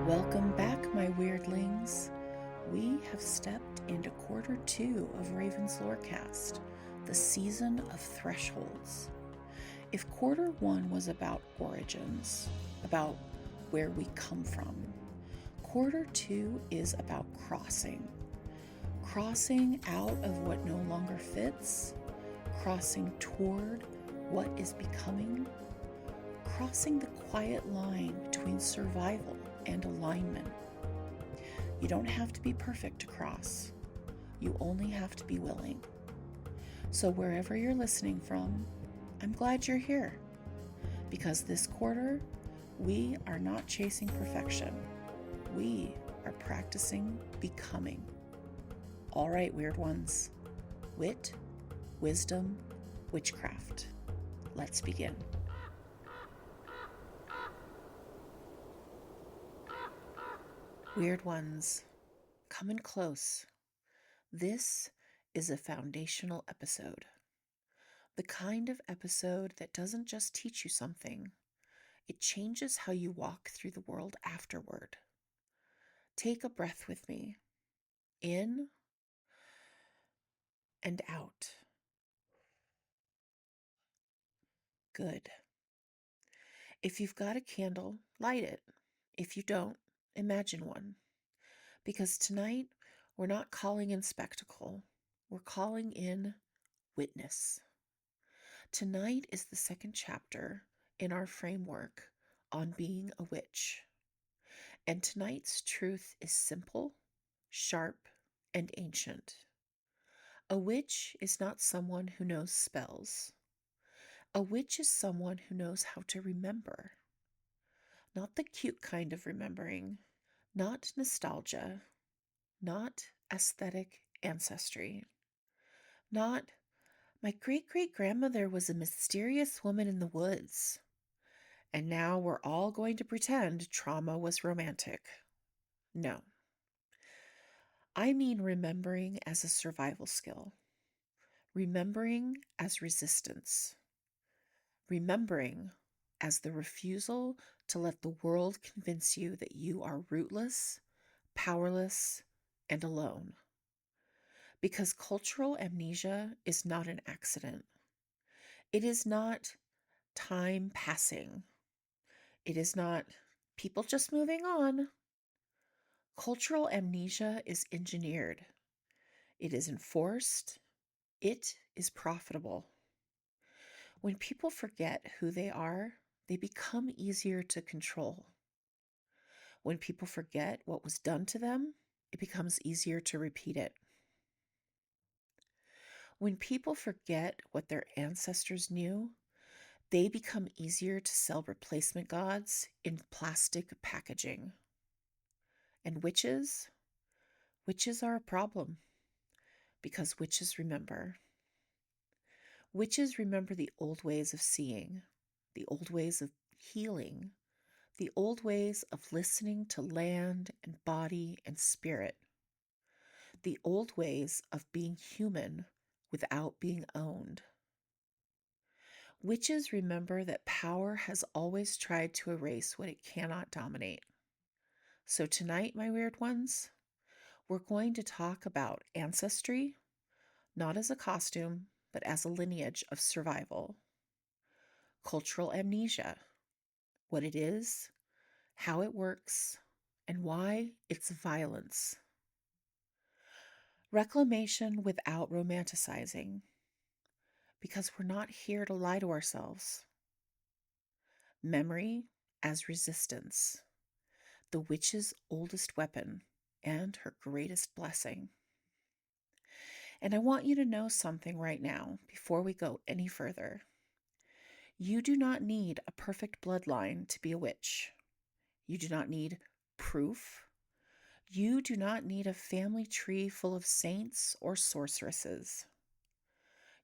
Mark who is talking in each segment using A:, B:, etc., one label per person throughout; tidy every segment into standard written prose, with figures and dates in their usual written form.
A: Welcome back, my weirdlings. We have stepped into quarter 2 of Raven's Lorecast, the season of thresholds. If quarter 1 was about origins, about where we come from, quarter 2 is about crossing. Crossing out of what no longer fits, crossing toward what is becoming, crossing the quiet line between survival and alignment. You don't have to be perfect to cross. You only have to be willing. So wherever you're listening from, I'm glad you're here. Because this quarter, we are not chasing perfection. We are practicing becoming. All right, weird ones. Wit, wisdom, witchcraft. Let's begin. Weird ones, coming close. This is a foundational episode. The kind of episode that doesn't just teach you something, it changes how you walk through the world afterward. Take a breath with me. In and out. Good. If you've got a candle, light it. If you don't, imagine one. Because tonight, we're not calling in spectacle. We're calling in witness. Tonight is the second chapter in our framework on being a witch. And tonight's truth is simple, sharp, and ancient. A witch is not someone who knows spells. A witch is someone who knows how to remember. Not the cute kind of remembering, not nostalgia, not aesthetic ancestry, not my great-great-grandmother was a mysterious woman in the woods, and now we're all going to pretend trauma was romantic. No. I mean remembering as a survival skill, remembering as resistance, remembering as the refusal to let the world convince you that you are rootless, powerless, and alone. Because cultural amnesia is not an accident. It is not time passing. It is not people just moving on. Cultural amnesia is engineered. It is enforced. It is profitable. When people forget who they become easier to control. When people forget what was done to them, it becomes easier to repeat it. When people forget what their ancestors knew, they become easier to sell replacement gods in plastic packaging. And witches are a problem because witches remember. Witches remember the old ways of seeing, the old ways of healing, the old ways of listening to land and body and spirit, the old ways of being human without being owned. Witches remember that power has always tried to erase what it cannot dominate. So tonight, my weird ones, we're going to talk about ancestry, not as a costume, but as a lineage of survival. Cultural amnesia, what it is, how it works, and why it's violence. Reclamation without romanticizing, because we're not here to lie to ourselves. Memory as resistance, the witch's oldest weapon and her greatest blessing. And I want you to know something right now before we go any further. You do not need a perfect bloodline to be a witch. You do not need proof. You do not need a family tree full of saints or sorceresses.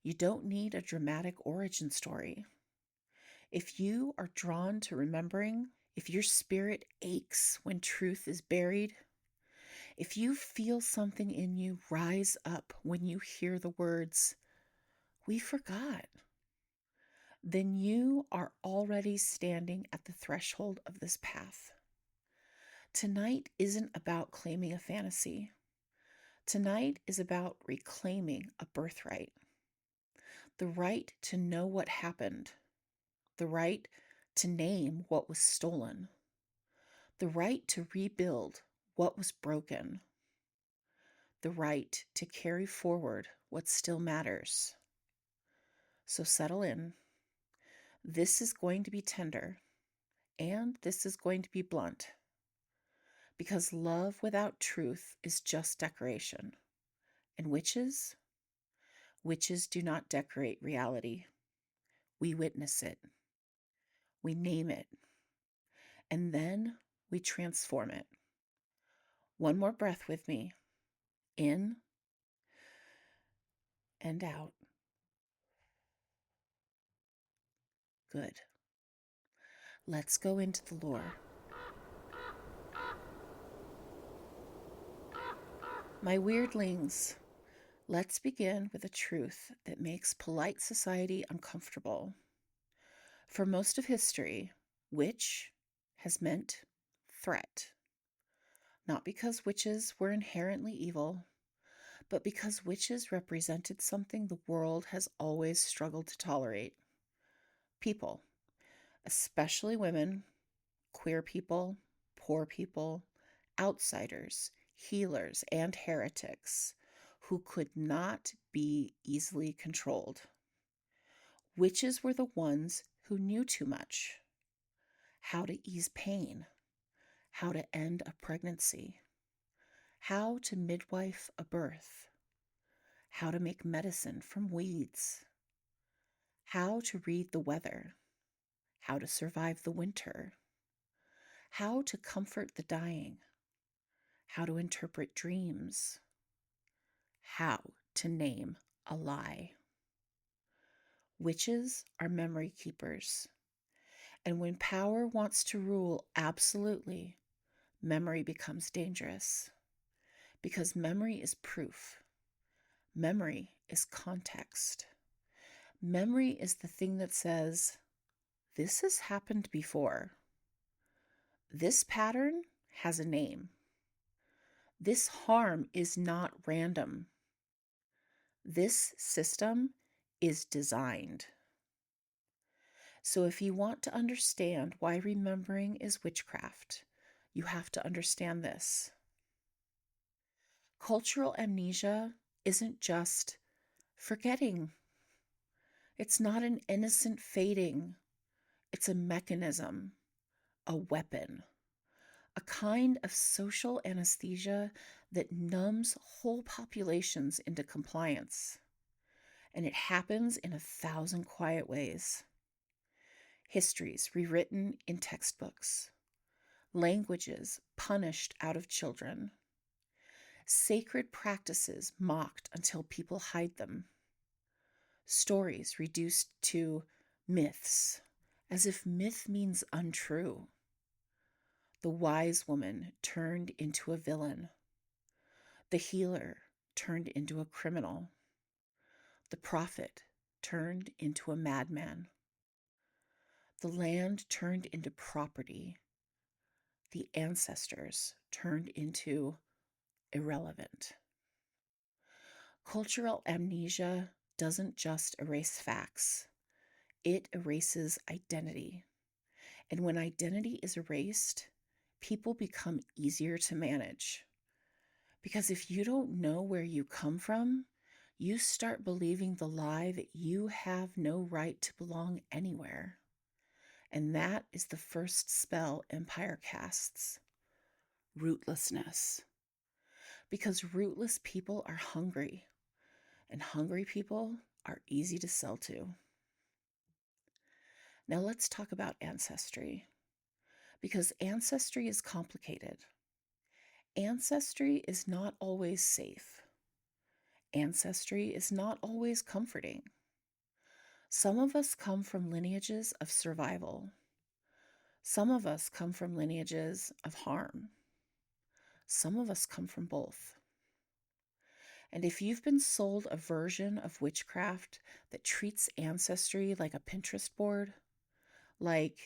A: You don't need a dramatic origin story. If you are drawn to remembering, if your spirit aches when truth is buried, if you feel something in you rise up when you hear the words, "We forgot," then you are already standing at the threshold of this path. Tonight isn't about claiming a fantasy. Tonight is about reclaiming a birthright. The right to know what happened. The right to name what was stolen. The right to rebuild what was broken. The right to carry forward what still matters. So settle in. This is going to be tender, and this is going to be blunt. Because love without truth is just decoration. And witches do not decorate reality. We witness it. We name it. And then we transform it. One more breath with me. In and out. Good. Let's go into the lore. My weirdlings, let's begin with a truth that makes polite society uncomfortable. For most of history, witch has meant threat. Not because witches were inherently evil, but because witches represented something the world has always struggled to tolerate. People, especially women, queer people, poor people, outsiders, healers, and heretics who could not be easily controlled. Witches were the ones who knew too much. How to ease pain, how to end a pregnancy, how to midwife a birth, how to make medicine from weeds, how to read the weather, how to survive the winter, how to comfort the dying, how to interpret dreams, how to name a lie. Witches are memory keepers. And when power wants to rule absolutely, memory becomes dangerous. Because memory is proof. Memory is context. Memory is the thing that says, this has happened before. This pattern has a name. This harm is not random. This system is designed. So if you want to understand why remembering is witchcraft, you have to understand this. Cultural amnesia isn't just forgetting. It's not an innocent fading. It's a mechanism, a weapon, a kind of social anesthesia that numbs whole populations into compliance. And it happens in 1,000 quiet ways. Histories rewritten in textbooks. Languages punished out of children. Sacred practices mocked until people hide them. Stories reduced to myths, as if myth means untrue. The wise woman turned into a villain. The healer turned into a criminal. The prophet turned into a madman. The land turned into property. The ancestors turned into irrelevant. Cultural amnesia doesn't just erase facts, it erases identity. And when identity is erased, people become easier to manage. Because if you don't know where you come from, you start believing the lie that you have no right to belong anywhere. And that is the first spell empire casts: rootlessness. Because rootless people are hungry, and hungry people are easy to sell to. Now let's talk about ancestry, because ancestry is complicated. Ancestry is not always safe. Ancestry is not always comforting. Some of us come from lineages of survival. Some of us come from lineages of harm. Some of us come from both. And if you've been sold a version of witchcraft that treats ancestry like a Pinterest board, like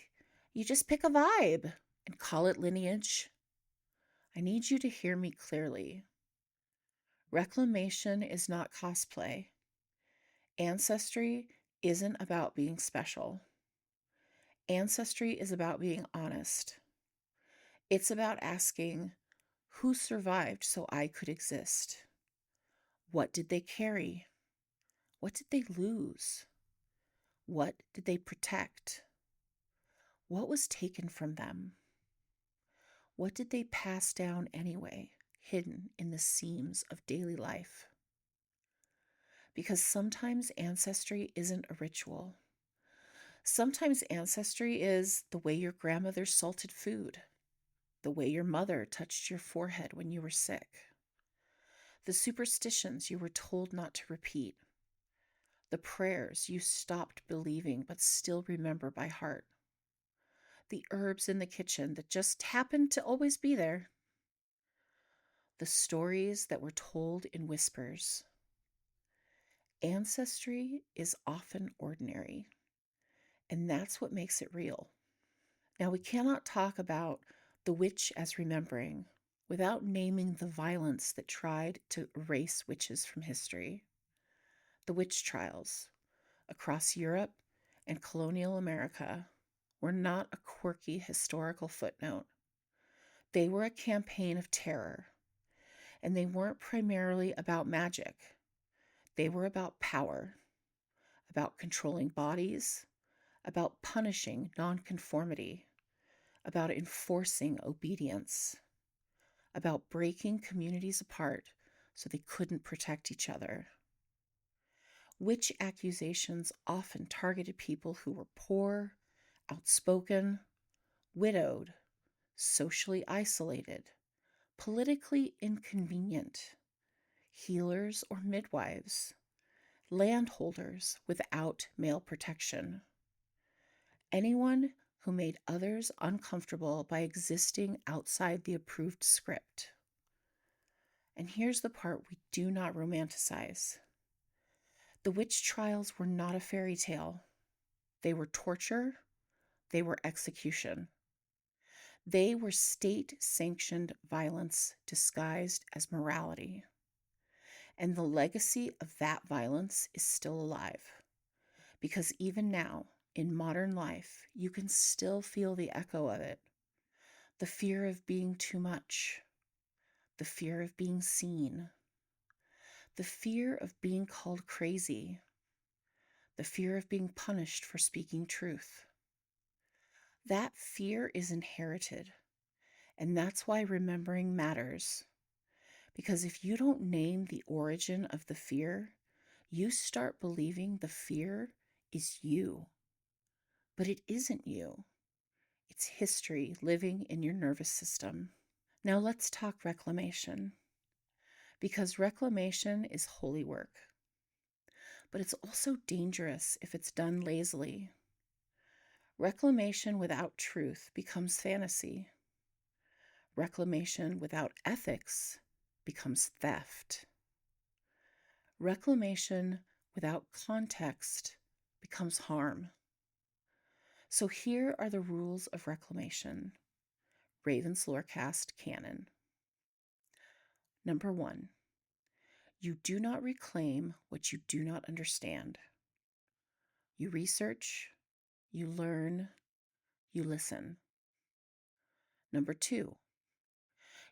A: you just pick a vibe and call it lineage, I need you to hear me clearly. Reclamation is not cosplay. Ancestry isn't about being special. Ancestry is about being honest. It's about asking, who survived so I could exist? What did they carry? What did they lose? What did they protect? What was taken from them? What did they pass down anyway, hidden in the seams of daily life? Because sometimes ancestry isn't a ritual. Sometimes ancestry is the way your grandmother salted food, the way your mother touched your forehead when you were sick, the superstitions you were told not to repeat, the prayers you stopped believing but still remember by heart, the herbs in the kitchen that just happened to always be there, the stories that were told in whispers. Ancestry is often ordinary, and that's what makes it real. Now, we cannot talk about the witch as remembering without naming the violence that tried to erase witches from history. The witch trials across Europe and colonial America were not a quirky historical footnote. They were a campaign of terror, and they weren't primarily about magic. They were about power, about controlling bodies, about punishing nonconformity, about enforcing obedience, about breaking communities apart so they couldn't protect each other. Witch accusations often targeted people who were poor, outspoken, widowed, socially isolated, politically inconvenient, healers or midwives, landholders without male protection, anyone who made others uncomfortable by existing outside the approved script. And here's the part we do not romanticize. The witch trials were not a fairy tale. They were torture. They were execution. They were state-sanctioned violence disguised as morality. And the legacy of that violence is still alive. Because even now, in modern life, you can still feel the echo of it. The fear of being too much. The fear of being seen. The fear of being called crazy. The fear of being punished for speaking truth. That fear is inherited, and that's why remembering matters. Because if you don't name the origin of the fear, you start believing the fear is you. But it isn't you. It's history living in your nervous system. Now let's talk reclamation. Because reclamation is holy work. But it's also dangerous if it's done lazily. Reclamation without truth becomes fantasy. Reclamation without ethics becomes theft. Reclamation without context becomes harm. So here are the rules of reclamation. Raven's Lorecast canon. Number 1, you do not reclaim what you do not understand. You research, you learn, you listen. Number 2,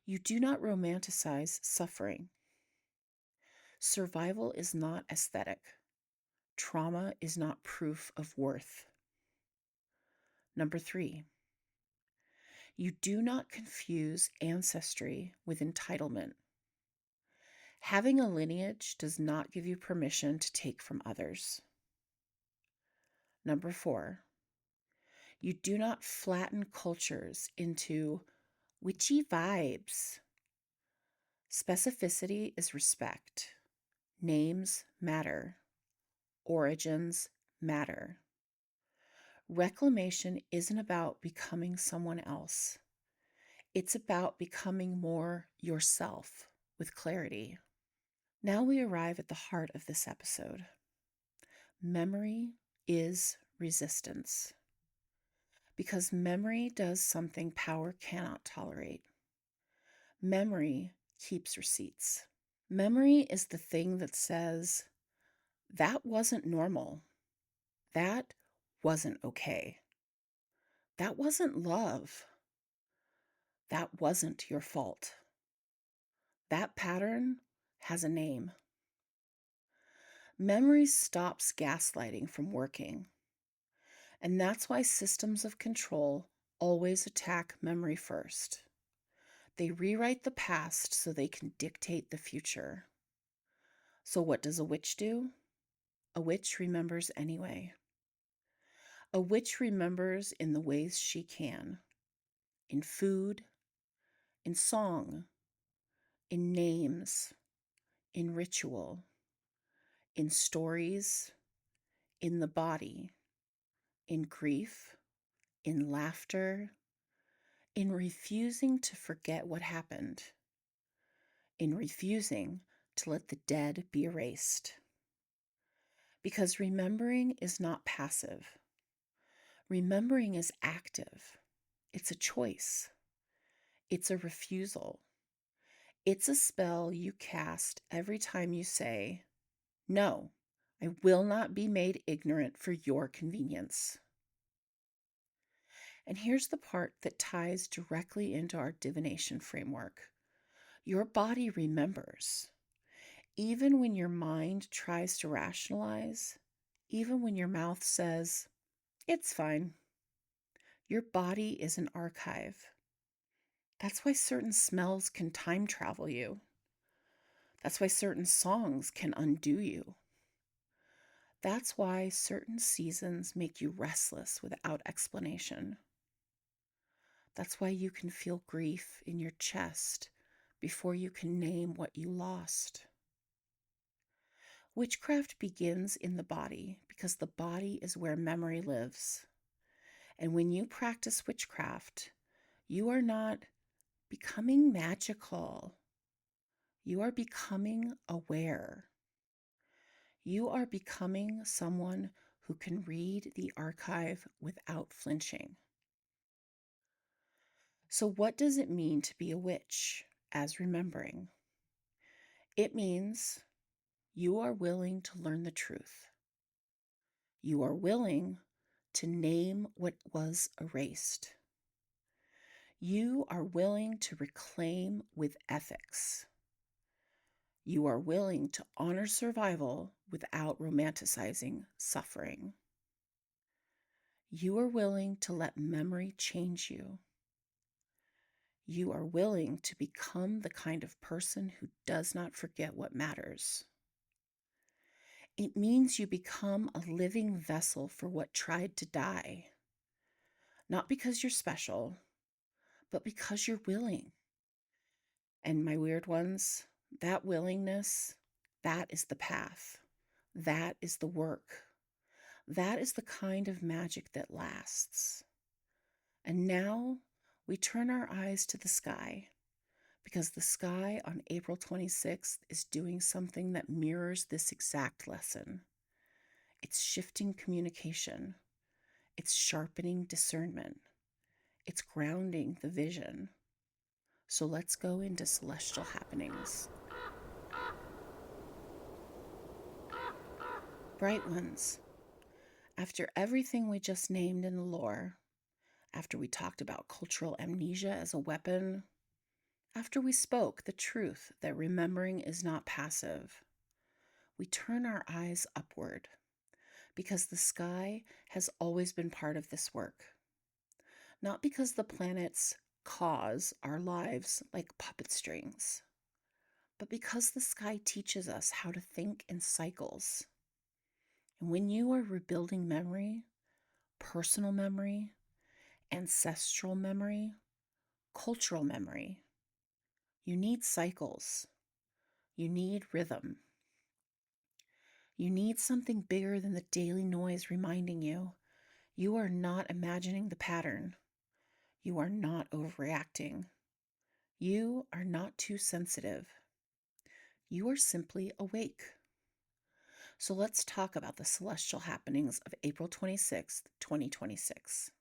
A: you do not romanticize suffering. Survival is not aesthetic. Trauma is not proof of worth. Number 3, you do not confuse ancestry with entitlement. Having a lineage does not give you permission to take from others. Number 4, you do not flatten cultures into witchy vibes. Specificity is respect. Names matter. Origins matter. Reclamation isn't about becoming someone else. It's about becoming more yourself with clarity. Now we arrive at the heart of this episode. Memory is resistance. Because memory does something power cannot tolerate. Memory keeps receipts. Memory is the thing that says, that wasn't normal. That wasn't okay. That wasn't love. That wasn't your fault. That pattern has a name. Memory stops gaslighting from working. And that's why systems of control always attack memory first. They rewrite the past so they can dictate the future. So what does a witch do? A witch remembers anyway. A witch remembers in the ways she can. In food, in song, in names, in ritual, in stories, in the body, in grief, in laughter, in refusing to forget what happened, in refusing to let the dead be erased. Because remembering is not passive. Remembering is active. It's a choice. It's a refusal. It's a spell you cast every time you say, "No, I will not be made ignorant for your convenience." And here's the part that ties directly into our divination framework. Your body remembers. Even when your mind tries to rationalize, even when your mouth says, "It's fine," your body is an archive. That's why certain smells can time travel you. That's why certain songs can undo you. That's why certain seasons make you restless without explanation. That's why you can feel grief in your chest before you can name what you lost. Witchcraft begins in the body because the body is where memory lives. And when you practice witchcraft, you are not becoming magical. You are becoming aware. You are becoming someone who can read the archive without flinching. So, what does it mean to be a witch as remembering? It means you are willing to learn the truth. You are willing to name what was erased. You are willing to reclaim with ethics. You are willing to honor survival without romanticizing suffering. You are willing to let memory change you. You are willing to become the kind of person who does not forget what matters. It means you become a living vessel for what tried to die. Not because you're special, but because you're willing. And my weird ones, that willingness, that is the path. That is the work. That is the kind of magic that lasts. And now we turn our eyes to the sky, because the sky on April 26th is doing something that mirrors this exact lesson. It's shifting communication. It's sharpening discernment. It's grounding the vision. So let's go into celestial happenings. Bright ones, after everything we just named in the lore, after we talked about cultural amnesia as a weapon, after we spoke the truth that remembering is not passive, we turn our eyes upward, because the sky has always been part of this work. Not because the planets cause our lives like puppet strings, but because the sky teaches us how to think in cycles. And when you are rebuilding memory, personal memory, ancestral memory, cultural memory, you need cycles. You need rhythm. You need something bigger than the daily noise reminding you you are not imagining the pattern. You are not overreacting. You are not too sensitive. You are simply awake. So let's talk about the celestial happenings of April 26th, 2026,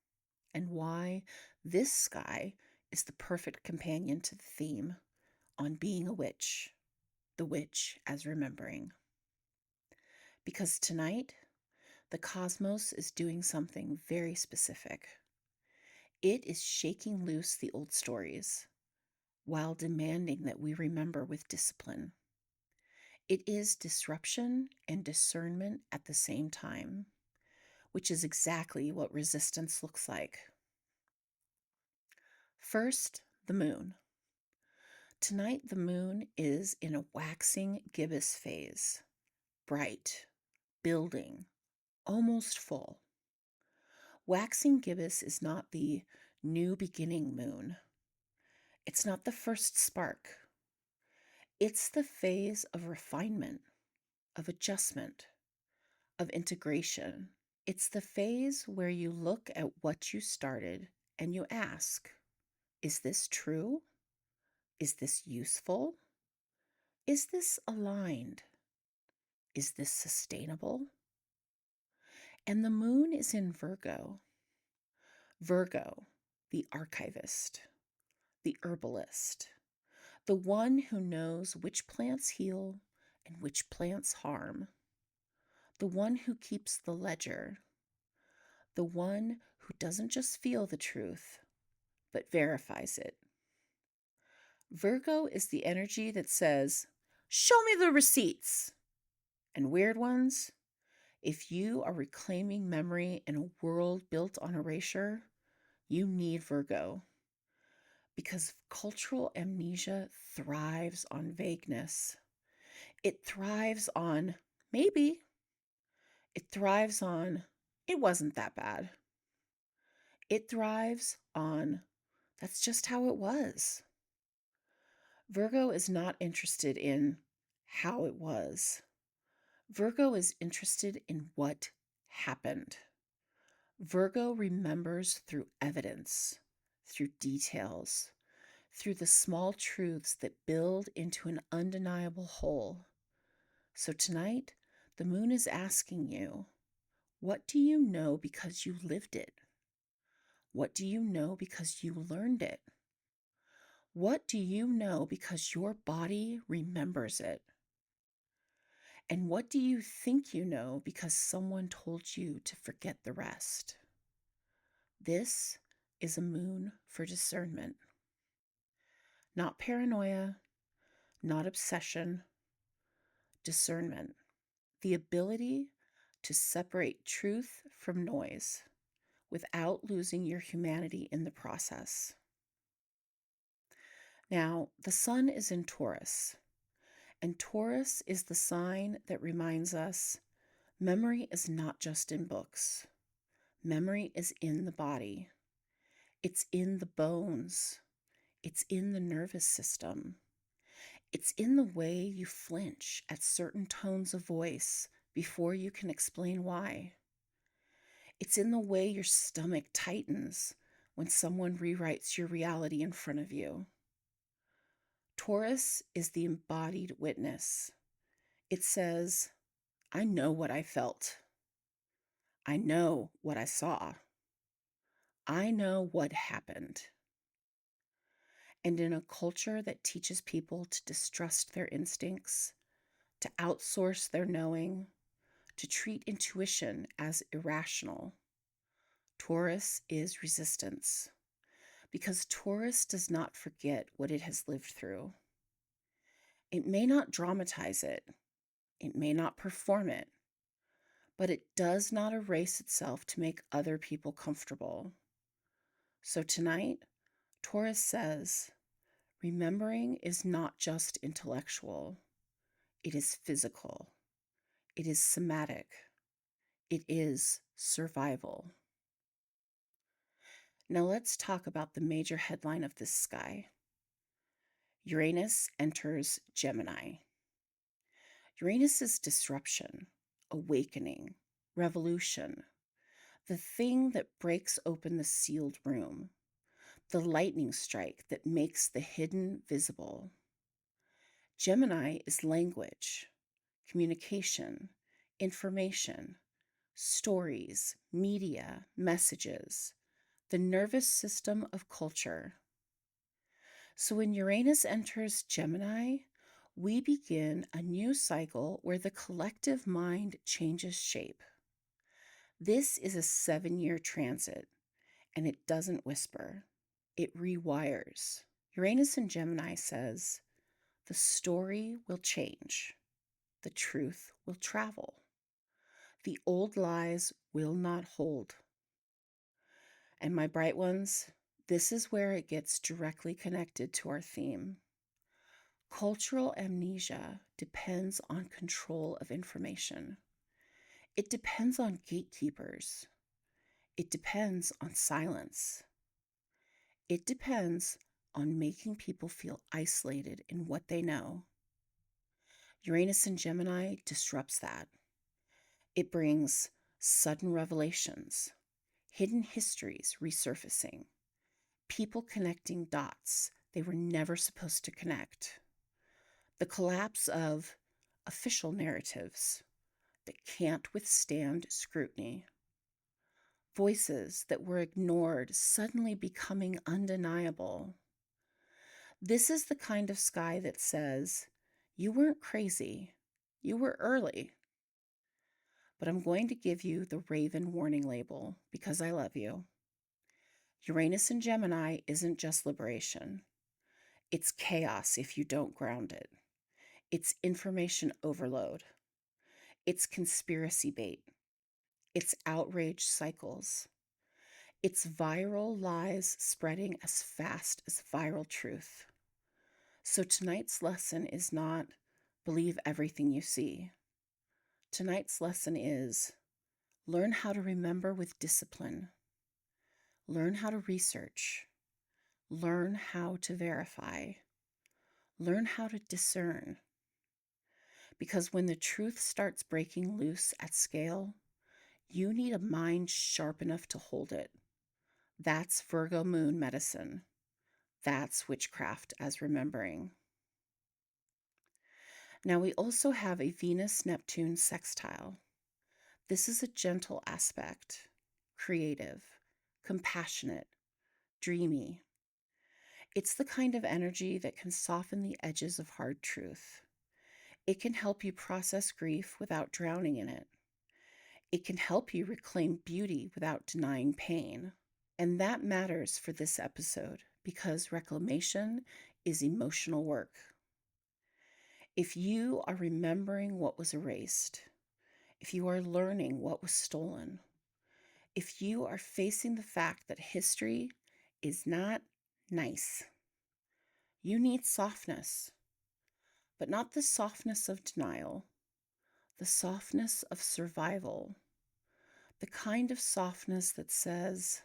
A: and why this sky is the perfect companion to the theme on being a witch, the witch as remembering. Because tonight, the cosmos is doing something very specific. It is shaking loose the old stories while demanding that we remember with discipline. It is disruption and discernment at the same time, which is exactly what resistance looks like. First, the moon. Tonight, the moon is in a waxing gibbous phase, bright, building, almost full. Waxing gibbous is not the new beginning moon. It's not the first spark. It's the phase of refinement, of adjustment, of integration. It's the phase where you look at what you started and you ask, is this true? Is this useful? Is this aligned? Is this sustainable? And the moon is in Virgo. Virgo, the archivist, the herbalist, the one who knows which plants heal and which plants harm, the one who keeps the ledger, the one who doesn't just feel the truth, but verifies it. Virgo is the energy that says, show me the receipts. And weird ones, if you are reclaiming memory in a world built on erasure, you need Virgo. Because cultural amnesia thrives on vagueness. It thrives on maybe. It thrives on it wasn't that bad. It thrives on that's just how it was. Virgo is not interested in how it was. Virgo is interested in what happened. Virgo remembers through evidence, through details, through the small truths that build into an undeniable whole. So tonight, the moon is asking you, what do you know because you lived it? What do you know because you learned it? What do you know because your body remembers it? And what do you think you know because someone told you to forget the rest? This is a moon for discernment. Not paranoia, not obsession, discernment. The ability to separate truth from noise without losing your humanity in the process. Now, the sun is in Taurus, and Taurus is the sign that reminds us memory is not just in books. Memory is in the body. It's in the bones. It's in the nervous system. It's in the way you flinch at certain tones of voice before you can explain why. It's in the way your stomach tightens when someone rewrites your reality in front of you. Taurus is the embodied witness. It says, I know what I felt. I know what I saw. I know what happened. And in a culture that teaches people to distrust their instincts, to outsource their knowing, to treat intuition as irrational, Taurus is resistance. Because Taurus does not forget what it has lived through. It may not dramatize it, it may not perform it, but it does not erase itself to make other people comfortable. So tonight, Taurus says, remembering is not just intellectual, it is physical, it is somatic, it is survival. Now let's talk about the major headline of this sky. Uranus enters Gemini. Uranus is disruption, awakening, revolution, the thing that breaks open the sealed room, the lightning strike that makes the hidden visible. Gemini is language, communication, information, stories, media, messages, the nervous system of culture. So when Uranus enters Gemini, we begin a new cycle where the collective mind changes shape. This is a 7-year transit, and it doesn't whisper, it rewires. Uranus in Gemini says, the story will change, the truth will travel, the old lies will not hold. And my bright ones, this is where it gets directly connected to our theme. Cultural amnesia depends on control of information. It depends on gatekeepers. It depends on silence. It depends on making people feel isolated in what they know. Uranus in Gemini disrupts that. It brings sudden revelations, hidden histories resurfacing, people connecting dots they were never supposed to connect, the collapse of official narratives that can't withstand scrutiny, voices that were ignored suddenly becoming undeniable. This is the kind of sky that says, you weren't crazy, you were early. But I'm going to give you the Raven warning label because I love you. Uranus in Gemini isn't just liberation. It's chaos if you don't ground it. It's information overload. It's conspiracy bait. It's outrage cycles. It's viral lies spreading as fast as viral truth. So tonight's lesson is not believe everything you see. Tonight's lesson is learn how to remember with discipline. Learn how to research. Learn how to verify. Learn how to discern. Because when the truth starts breaking loose at scale, you need a mind sharp enough to hold it. That's Virgo moon medicine. That's witchcraft as remembering. Now we also have a Venus-Neptune sextile. This is a gentle aspect, creative, compassionate, dreamy. It's the kind of energy that can soften the edges of hard truth. It can help you process grief without drowning in it. It can help you reclaim beauty without denying pain. And that matters for this episode because reclamation is emotional work. If you are remembering what was erased, if you are learning what was stolen, if you are facing the fact that history is not nice, you need softness, but not the softness of denial, the softness of survival, the kind of softness that says,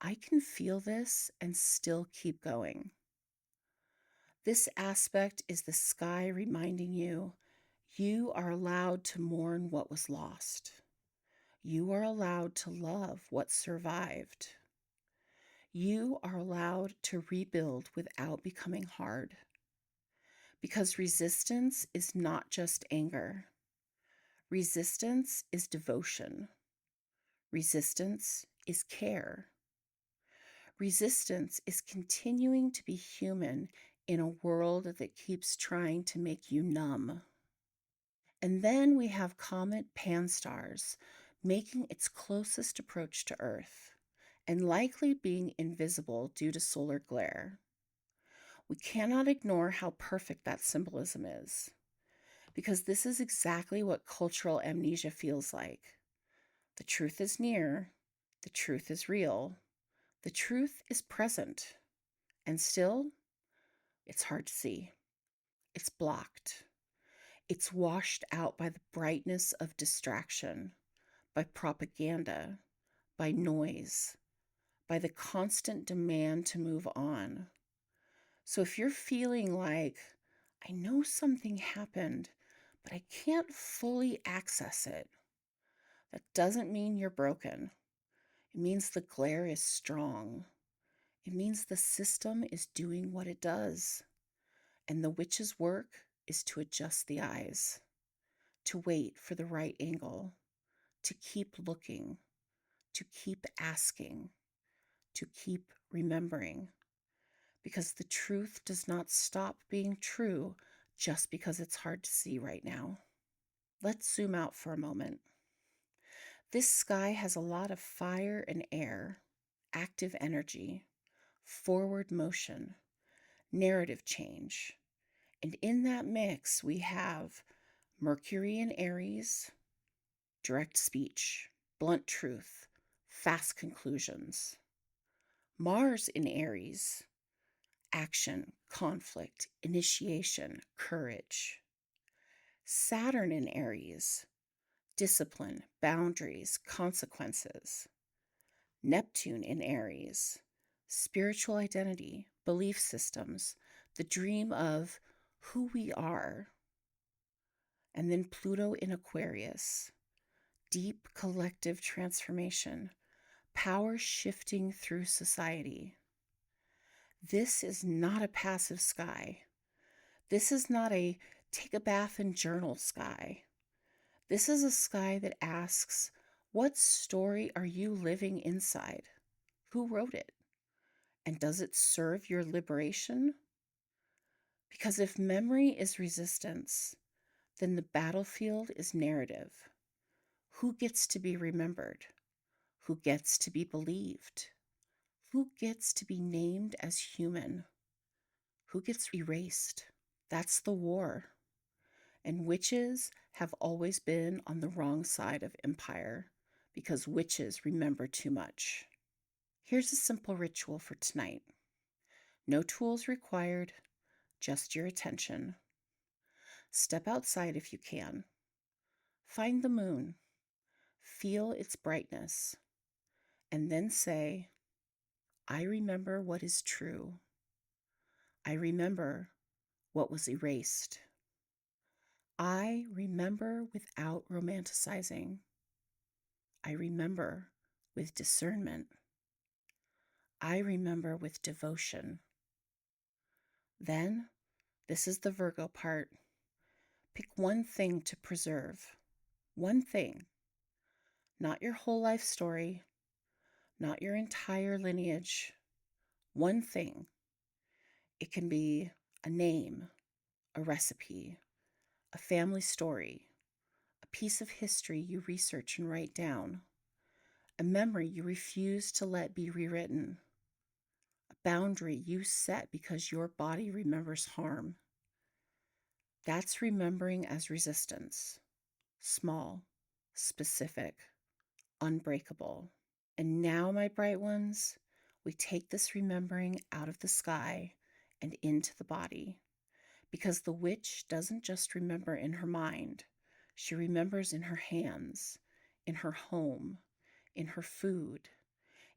A: I can feel this and still keep going. This aspect is the sky reminding you, you are allowed to mourn what was lost. You are allowed to love what survived. You are allowed to rebuild without becoming hard. Because resistance is not just anger. Resistance is devotion. Resistance is care. Resistance is continuing to be human in a world that keeps trying to make you numb. And then we have Comet Pan-STARRS making its closest approach to Earth and likely being invisible due to solar glare. We cannot ignore how perfect that symbolism is, because this is exactly what cultural amnesia feels like. The truth is near, the truth is real, the truth is present, and still, it's hard to see. It's blocked. It's washed out by the brightness of distraction, by propaganda, by noise, by the constant demand to move on. So if you're feeling like, I know something happened, but I can't fully access it, that doesn't mean you're broken. It means the glare is strong. It means the system is doing what it does. And the witch's work is to adjust the eyes, to wait for the right angle, to keep looking, to keep asking, to keep remembering. because the truth does not stop being true just because it's hard to see right now. Let's zoom out for a moment. This sky has a lot of fire and air, active energy, forward motion, narrative change. And in that mix, we have Mercury in Aries, direct speech, blunt truth, fast conclusions. Mars in Aries, action, conflict, initiation, courage. Saturn in Aries, discipline, boundaries, consequences. Neptune in Aries, spiritual identity, belief systems, the dream of who we are. And then Pluto in Aquarius, deep collective transformation, power shifting through society. This is not a passive sky. This is not a take a bath and journal sky. This is a sky that asks, what story are you living inside? Who wrote it? And does it serve your liberation? Because if memory is resistance, then the battlefield is narrative. Who gets to be remembered? Who gets to be believed? Who gets to be named as human? Who gets erased? That's the war. And witches have always been on the wrong side of empire because witches remember too much. Here's a simple ritual for tonight. No tools required, just your attention. Step outside if you can. Find the moon. Feel its brightness. And then say, I remember what is true. I remember what was erased. I remember without romanticizing. I remember with discernment. I remember with devotion. Then, this is the Virgo part. Pick one thing to preserve. One thing. Not your whole life story, not your entire lineage. One thing. It can be a name, a recipe, a family story, a piece of history you research and write down, a memory you refuse to let be rewritten, a boundary you set because your body remembers harm. That's remembering as resistance. Small, specific, unbreakable. And now, my bright ones, we take this remembering out of the sky and into the body. Because the witch doesn't just remember in her mind, she remembers in her hands, in her home, in her food,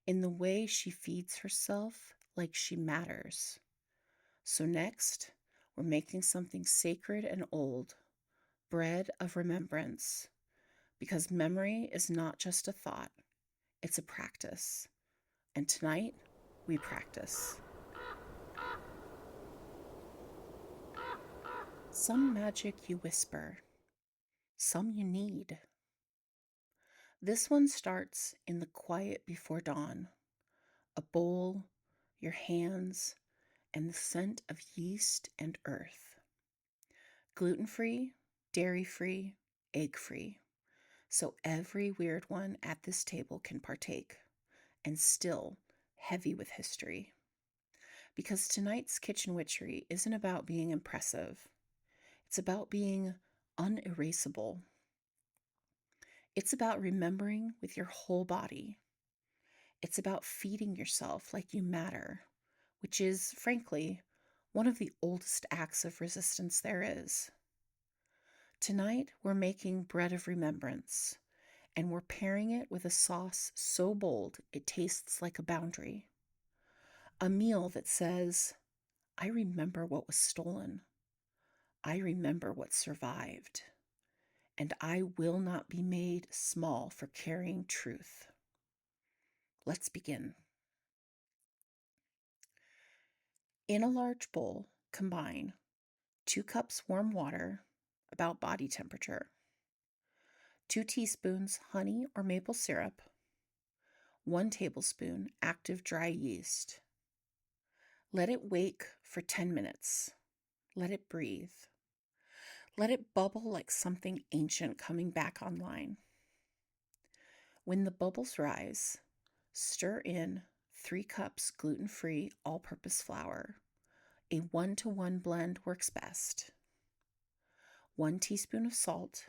A: in the way she feeds herself like she matters. So next, we're making something sacred and old, bread of remembrance, because memory is not just a thought, it's a practice. And tonight, we practice. Some magic you whisper, some you need. This one starts in the quiet before dawn. A bowl, your hands, and the scent of yeast and earth. Gluten-free, dairy-free, egg-free. So every weird one at this table can partake, and still heavy with history. Because tonight's kitchen witchery isn't about being impressive. It's about being unerasable. It's about remembering with your whole body. It's about feeding yourself like you matter, which is, frankly, one of the oldest acts of resistance there is. Tonight, we're making bread of remembrance, and we're pairing it with a sauce so bold it tastes like a boundary. A meal that says, I remember what was stolen. I remember what survived. And I will not be made small for carrying truth. Let's begin. In a large bowl, combine 2 cups warm water, about body temperature, 2 teaspoons honey or maple syrup, 1 tablespoon active dry yeast. Let it wake for 10 minutes. Let it breathe. Let it bubble like something ancient coming back online. When the bubbles rise, stir in 3 cups gluten-free all-purpose flour. A 1-to-1 blend works best. 1 teaspoon of salt,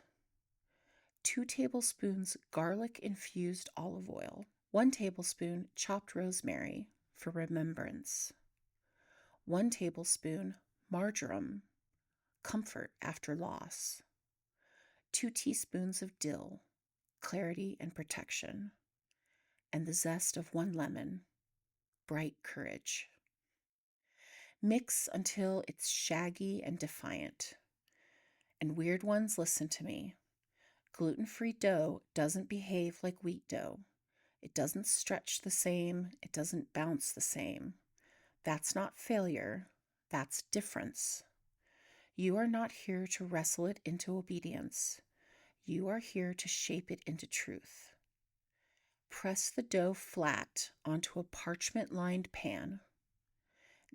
A: 2 tablespoons garlic-infused olive oil, 1 tablespoon chopped rosemary for remembrance, 1 tablespoon marjoram, comfort after loss, 2 teaspoons of dill, clarity and protection, and the zest of 1 lemon, bright courage. Mix until it's shaggy and defiant. And weird ones, listen to me. Gluten-free dough doesn't behave like wheat dough. It doesn't stretch the same. It doesn't bounce the same. That's not failure. That's difference. You are not here to wrestle it into obedience. You are here to shape it into truth. Press the dough flat onto a parchment-lined pan.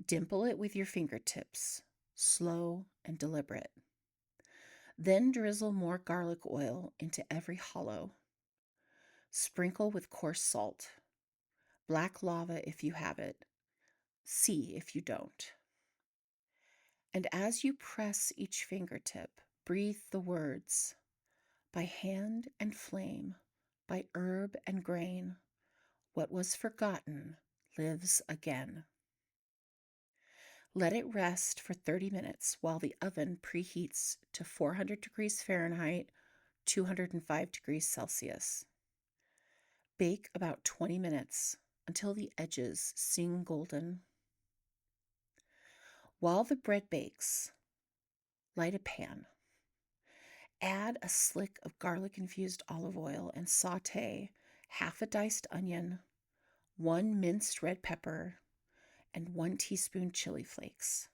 A: Dimple it with your fingertips, slow and deliberate. Then drizzle more garlic oil into every hollow. Sprinkle with coarse salt. Black lava if you have it. Sea if you don't. And as you press each fingertip, breathe the words, by hand and flame, by herb and grain, what was forgotten lives again. Let it rest for 30 minutes while the oven preheats to 400 degrees Fahrenheit, 205 degrees Celsius. Bake about 20 minutes until the edges sing golden. While the bread bakes, light a pan. Add a slick of garlic-infused olive oil and saute half a diced onion, 1 minced red pepper, and 1 teaspoon chili flakes.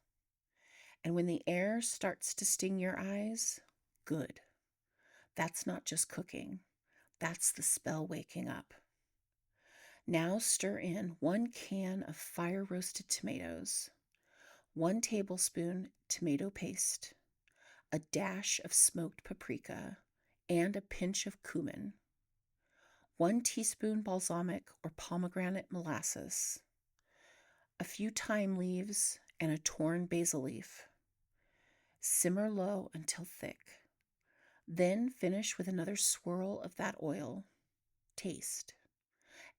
A: And when the air starts to sting your eyes, good. That's not just cooking. That's the spell waking up. Now stir in 1 can of fire-roasted tomatoes, 1 tablespoon tomato paste, a dash of smoked paprika, and a pinch of cumin, 1 teaspoon balsamic or pomegranate molasses, a few thyme leaves, and a torn basil leaf. Simmer low until thick. Then finish with another swirl of that oil. Taste.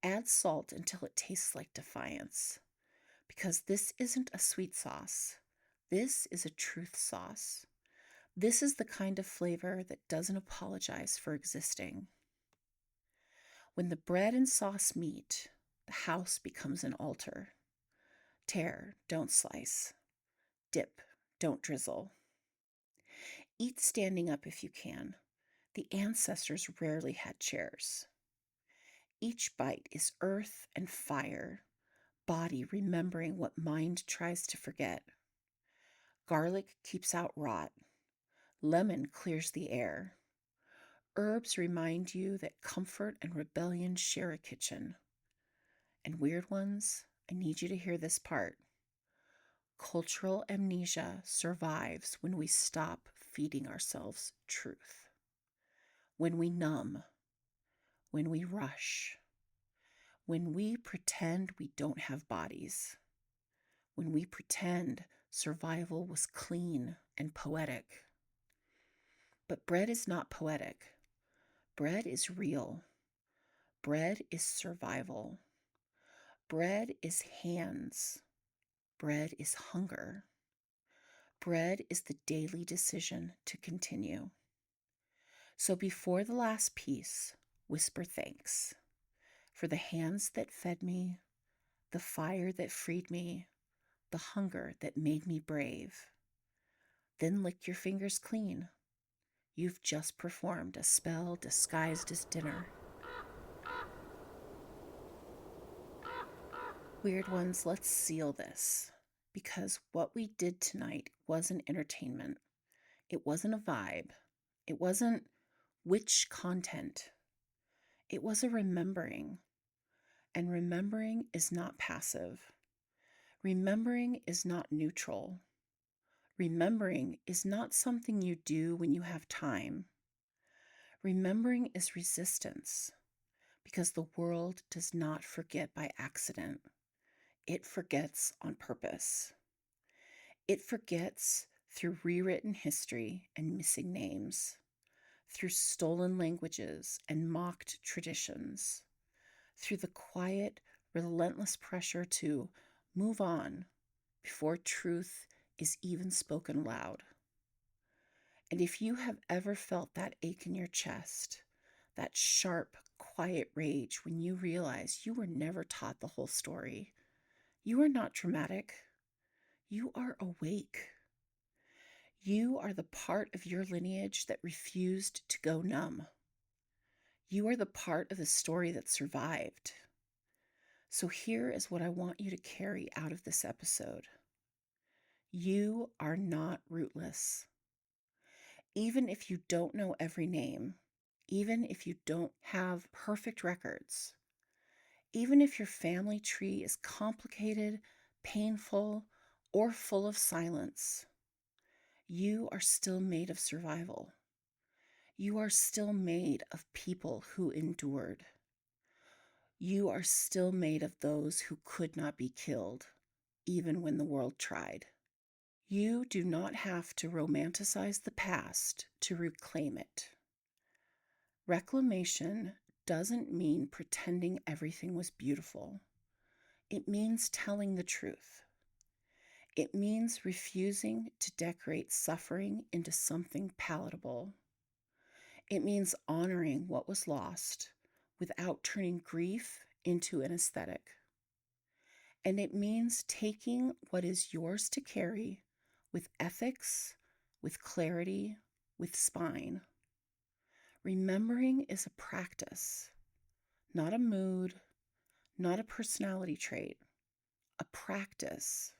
A: Add salt until it tastes like defiance. Because this isn't a sweet sauce. This is a truth sauce. This is the kind of flavor that doesn't apologize for existing. When the bread and sauce meet, the house becomes an altar. Tear, don't slice. Dip, don't drizzle. Eat standing up if you can. The ancestors rarely had chairs. Each bite is earth and fire, body remembering what mind tries to forget. Garlic keeps out rot. Lemon clears the air. Herbs remind you that comfort and rebellion share a kitchen. And weird ones, I need you to hear this part. Cultural amnesia survives when we stop feeding ourselves truth. When we numb. When we rush. When we pretend we don't have bodies. When we pretend survival was clean and poetic. But bread is not poetic. Bread is real. Bread is survival. Bread is hands. Bread is hunger. Bread is the daily decision to continue. So before the last piece, whisper thanks for the hands that fed me, the fire that freed me, the hunger that made me brave. Then lick your fingers clean. You've just performed a spell disguised as dinner. Weird ones, let's seal this. Because what we did tonight wasn't entertainment. It wasn't a vibe. It wasn't which content. It was a remembering. And remembering is not passive. Remembering is not neutral. Remembering is not something you do when you have time. Remembering is resistance, because the world does not forget by accident. It forgets on purpose. It forgets through rewritten history and missing names, through stolen languages and mocked traditions, through the quiet, relentless pressure to move on before truth is even spoken loud. And if you have ever felt that ache in your chest, that sharp, quiet rage when you realize you were never taught the whole story, you are not dramatic. You are awake. You are the part of your lineage that refused to go numb. You are the part of the story that survived. So here is what I want you to carry out of this episode. You are not rootless. Even if you don't know every name, even if you don't have perfect records, even if your family tree is complicated, painful, or full of silence, you are still made of survival. You are still made of people who endured. You are still made of those who could not be killed, even when the world tried. You do not have to romanticize the past to reclaim it. Reclamation doesn't mean pretending everything was beautiful. It means telling the truth. It means refusing to decorate suffering into something palatable. It means honoring what was lost without turning grief into an aesthetic. And it means taking what is yours to carry with ethics, with clarity, with spine. Remembering is a practice, not a mood, not a personality trait, a practice.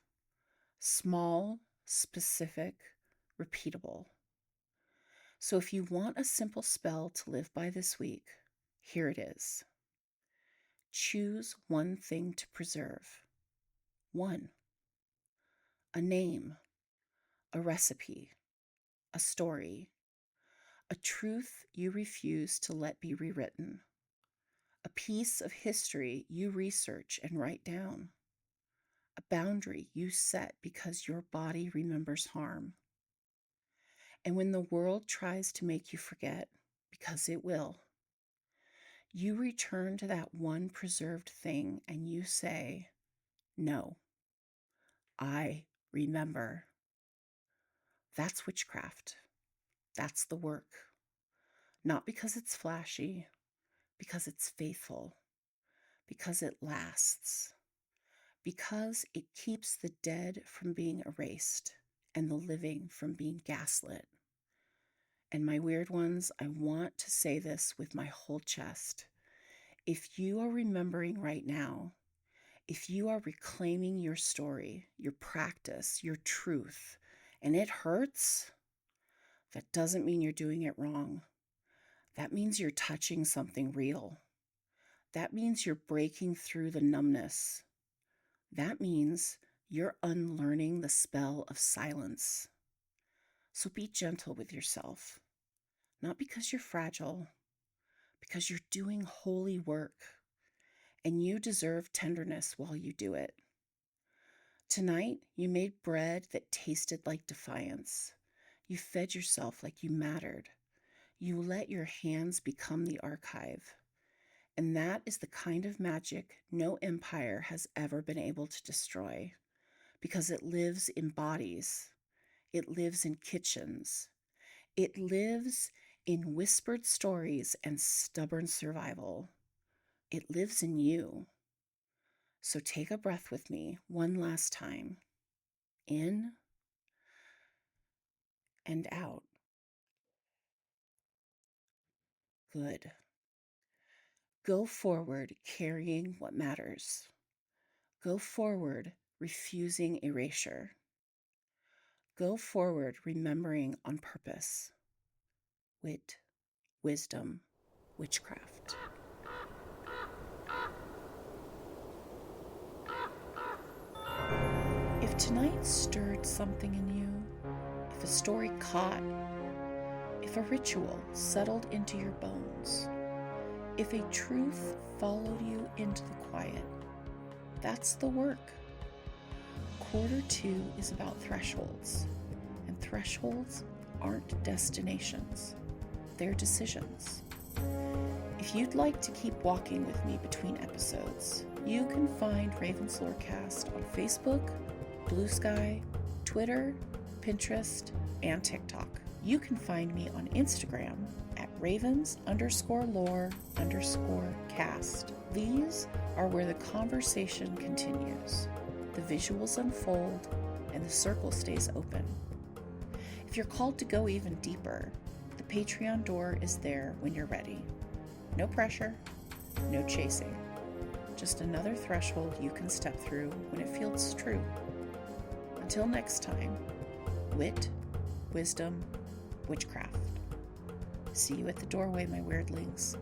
A: Small, specific, repeatable. So if you want a simple spell to live by this week, here it is. Choose one thing to preserve. One. A name, a recipe, a story, a truth you refuse to let be rewritten, a piece of history you research and write down, a boundary you set because your body remembers harm. And when the world tries to make you forget, because it will, you return to that one preserved thing and you say, no, I remember. That's witchcraft. That's the work. Not because it's flashy, because it's faithful, because it lasts, because it keeps the dead from being erased and the living from being gaslit. And my weird ones, I want to say this with my whole chest. If you are remembering right now, if you are reclaiming your story, your practice, your truth, and it hurts, that doesn't mean you're doing it wrong. That means you're touching something real. That means you're breaking through the numbness. That means you're unlearning the spell of silence. So be gentle with yourself, not because you're fragile, because you're doing holy work, and you deserve tenderness while you do it. Tonight, you made bread that tasted like defiance. You fed yourself like you mattered. You let your hands become the archive. And that is the kind of magic no empire has ever been able to destroy, because it lives in bodies. It lives in kitchens. It lives in whispered stories and stubborn survival. It lives in you. So take a breath with me one last time. In and out. Good. Go forward carrying what matters. Go forward refusing erasure. Go forward remembering on purpose. Wit, wisdom, witchcraft. If tonight stirred something in you, if a story caught, if a ritual settled into your bones, if a truth followed you into the quiet, that's the work. Quarter 2 is about thresholds, and thresholds aren't destinations, they're decisions. If you'd like to keep walking with me between episodes, you can find Raven's Lorecast on Facebook, Blue Sky, Twitter, Pinterest, and TikTok. You can find me on Instagram at ravens_lore_cast. These are where the conversation continues, the visuals unfold, and the circle stays open. If you're called to go even deeper, the Patreon door is there when you're ready. No pressure, no chasing. Just another threshold you can step through when it feels true. Until next time, wit, wisdom, witchcraft. See you at the doorway, my weirdlings.